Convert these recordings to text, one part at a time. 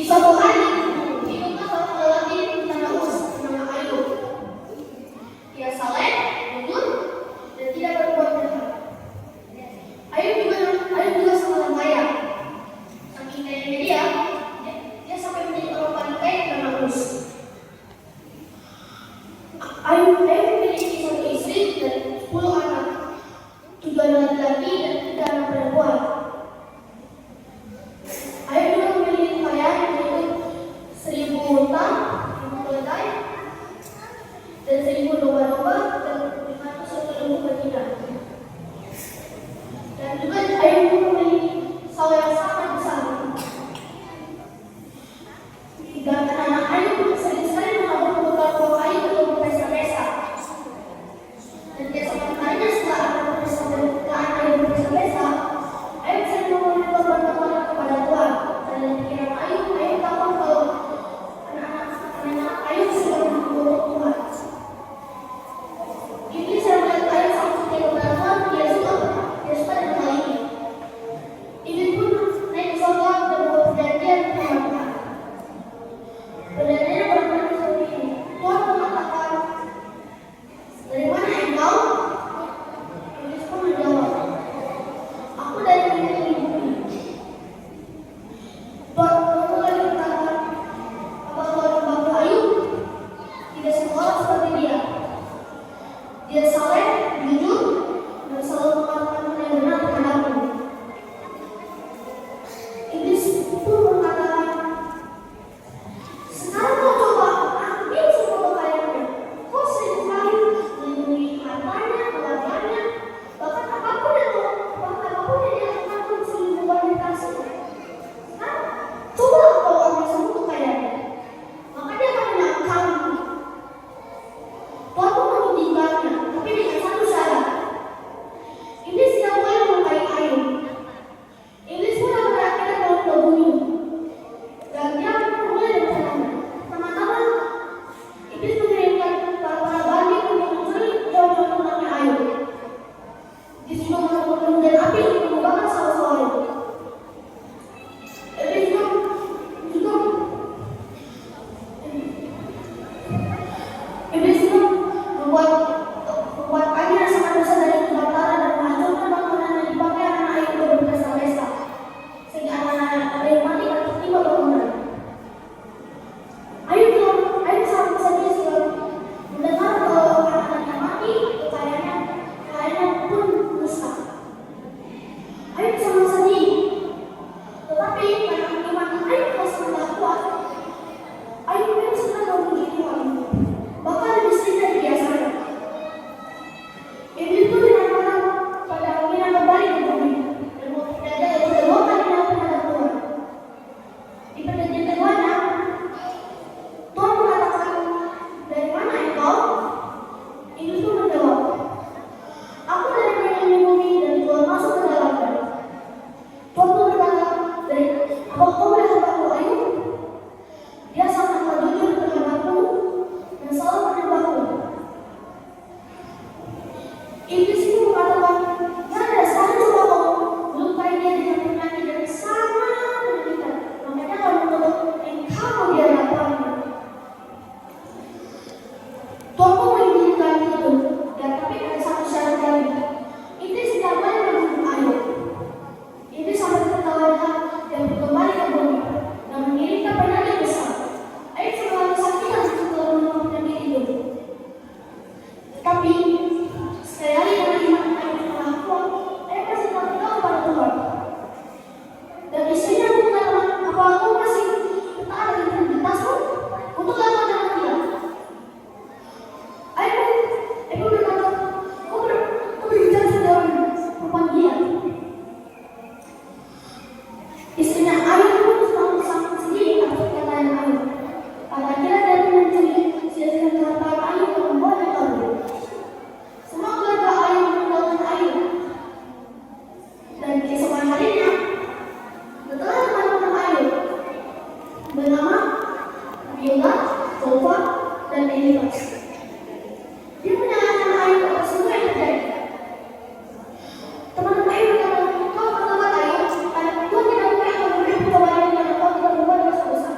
suatu hari, hiduplah seorang lelaki bernama Us, bernama Ayub. Dia saleh, jujur, dan tidak berbuat jahat. Ayub juga sangat kaya. Saking kayanya dia sampai menjadi orang paling kaya bernama Us. Ayub memiliki satu istri dan 10 anak, 7 anak laki-laki dan 3 anak perempuan. Ayub juga memiliki kekayaan yaitu 1000 unta, 1000 keledai, dan 1000 domba-domba dan 500 lembu betina. Dan juga Ayub memiliki sawah yang sangat besar. 3 anak Ayub sering sekali menabur beberapa kayu untuk berpesta-pesta. Dan keesokan harinya setelah Ayub berpesta-pesta, Ayub sering memberi korban-korban kepada Tuhan. Dan dalam pikiran Ayub tahu kalau anak-anak Ayub sudah menurut Tuhan. Iblis yang melihat Ayub sangat setia kepada Tuhan, dia suka dengan hal ini. Iblis pun naik ke surga dan membuat perjanjian dengan Tuhan. Perjanjiannya berbunyi seperti ini. Tuhan mengatakan, "Dari mana engkau?" Iblis pun menjawab, "Aku dari bumi." Tuhan lagi berkata, "Apa Tuhan membantu Ayub? Tidak semua orang seperti dia. Dia saleh, jujur, dan selalu mengatakan yang benar kepadamu." Iblis pun mengatakan, "Sekarang kau coba ambil semua kekayaannya. Kau sering sekali melindungi hartanya, keluarganya, bahkan apapun yang dia lakukan pun sering memberikan kasih. Sekarang coba kau ambil semua kekayaannya, maka dia akan menangkapmu." Tuhan pun mengizinkannya, tapi dengan satu syarat. Iblis tidak boleh melukai Ayub. Iblis pun berakhir kalau terbunuh. Dan dia mulai rencananya. Pertama-tama, Iblis mengirimkan para bandit untuk mencuri jauh-jauh tentangnya Ayub. Iblis juga melakukan hujan api untuk membakar sawah-sawah itu. Iblis juga membuat air yang sangat besar dari kebakaran dan menghancurkan bangunan yang dipakai anak Ayub untuk berpesta-pesta, sehingga anak-anak ada yang mati dan tertimpa bangunan. Ayub sangat bersedih setelah mendengar kalau anak-anaknya mati, kekayaannya pun rusak. Ayub sangat sedih, tetapi karena iman Ayub yang sangat kuat, Ayub pun senang memuji Tuhan, bahkan lebih sering dari biasanya. Iblis pun dinaikkan pada angin kembali ke bumi dan berjalan kedua kalinya menghadap Tuhan. Di perjanjian keduanya, Tuhan mengatakan, "Dari mana engkau?" Iblis pun menjawab, "Aku dari mengelilingi bumi dan Tuhan masuk ke dalamnya." Tuhan pun berkata, "Apa kau melihat hambaku Ayub? Dia sangatlah jujur kepadaku dan selalu menyembahku." Iblis itu mengatakan, "Ya, sekarang coba kau melukai dia dengan penyakit yang sangat menyakitkan. Makanya kau menuntut engkau dia lapangnya." Tuhan pun mengizinkan itu, dan tapi ada satu syarat lagi. Iblis tidak boleh membunuh Ayub. Iblis sampai tertawa dan kembali ke bumi dan mengirimkan penyakit besar. Ayub selalu kesakitan setelah menerima penyakit itu. Tapi sekali lagi karena iman Ayub telah kuat, Ayub masih tetap berdoa kepada Tuhan. Dan istrinya pun mengatakan, "Apa kau masih bertahan dengan identitasmu? Untuk apa dengan dia?" Ayub berkata, "Kau berbicara seorang perempuan gila." Istrinya Ayub pun sangat sedih atas perkataan Ayub. Pada akhirnya dia pun mencuri sia-siakan harta Ayub yang membuatnya kabur. Semua keluarga Ayub meninggalkan Ayub. Dan keesokan harinya, setelah teman-teman Ayub bernama Bildad, Zophar, dan Elifaz, dia menyalahkan Ayub atas semua yang terjadi. Teman-teman Ayub berkata, "Kau bertobat Ayub, karena Tuhan tidak mungkin akan memberi pertobatan kepada kau tidak berbuat dosa besar."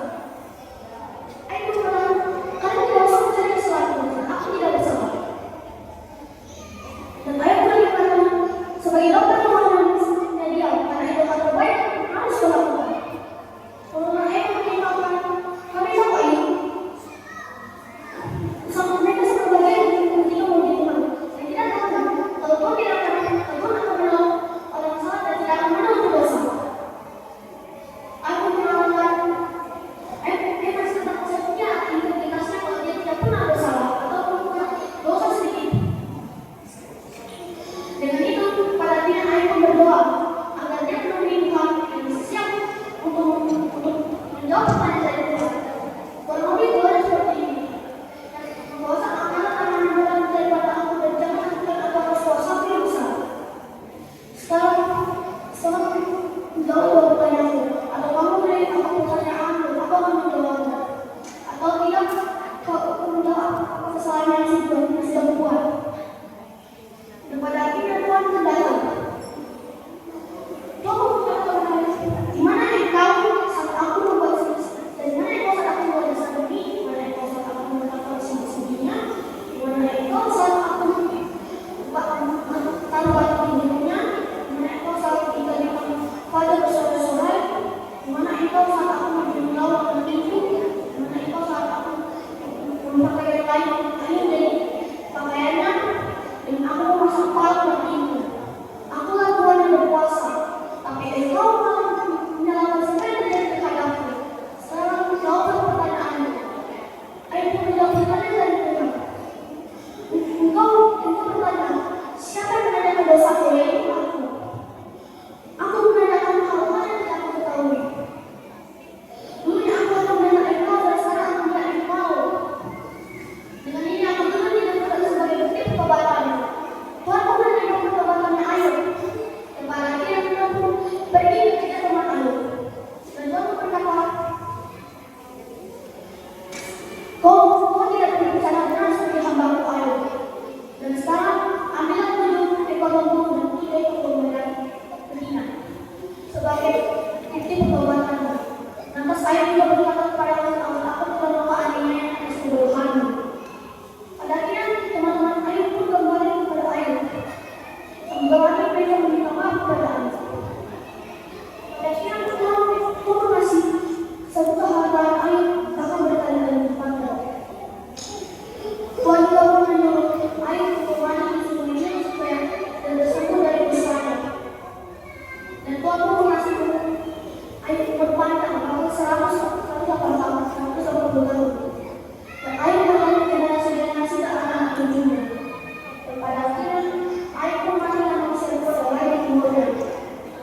apa yang saya buat. Kurang lebih boleh seperti ini. Nggak usah anak anak dalam daripada aku dan jangan lakukan apa puasa yang besar. Sekarang jauh dari pertanyaanku. Atau kamu beri aku pertanyaanku, apa kamu jawabnya? Atau tidak, kau menjawab kesalahan yang sudah buat. Daripada akhirnya Tuhan mendalam. Di mana engkau saat aku membuat dan mana engkau saat aku membuat dasar bumi, di mana engkau saat aku membuat sembunyinya, di mana engkau saat aku taruh batu di hidungnya, di mana engkau saat kita di pada bersorak-sorai, di mana engkau saat aku menjadi lawan dan pintu, di mana engkau saat aku memakai kain dari pakaiannya, dan aku memasang palu dan pintu. Akulah Tuhan yang berkuasa, tapi engkau menyalahkan semua yang terjadi terhadapku. Sekarang jawablah pertanyaanmu. Ayo kita jawab pertanyaan dari Tuhan. Engkau bertanya, siapa yang menanyakan dosaku yaitu aku? Aku menanyakan hal-hal yang tidak aku ketahui. Dulunya aku akan mendengar engkau, dan sekarang aku melihat engkau. Dengan ini aku turun di dalam sebagai bukti pertobatanmu. Tuhan mau menerima pertobatannya Ayub. Dan pada akhirnya Tuhan pun pergi ketika teman Ayub. Dan Tuhan berkata, kau tidak berbicara benar seperti hamba-Mu Ayub. Dan sekarang ambillah 7 ekor lembu dan 3 ekor domba betina sebagai bukti pertobatanmu. Lantas Ayub juga berkata,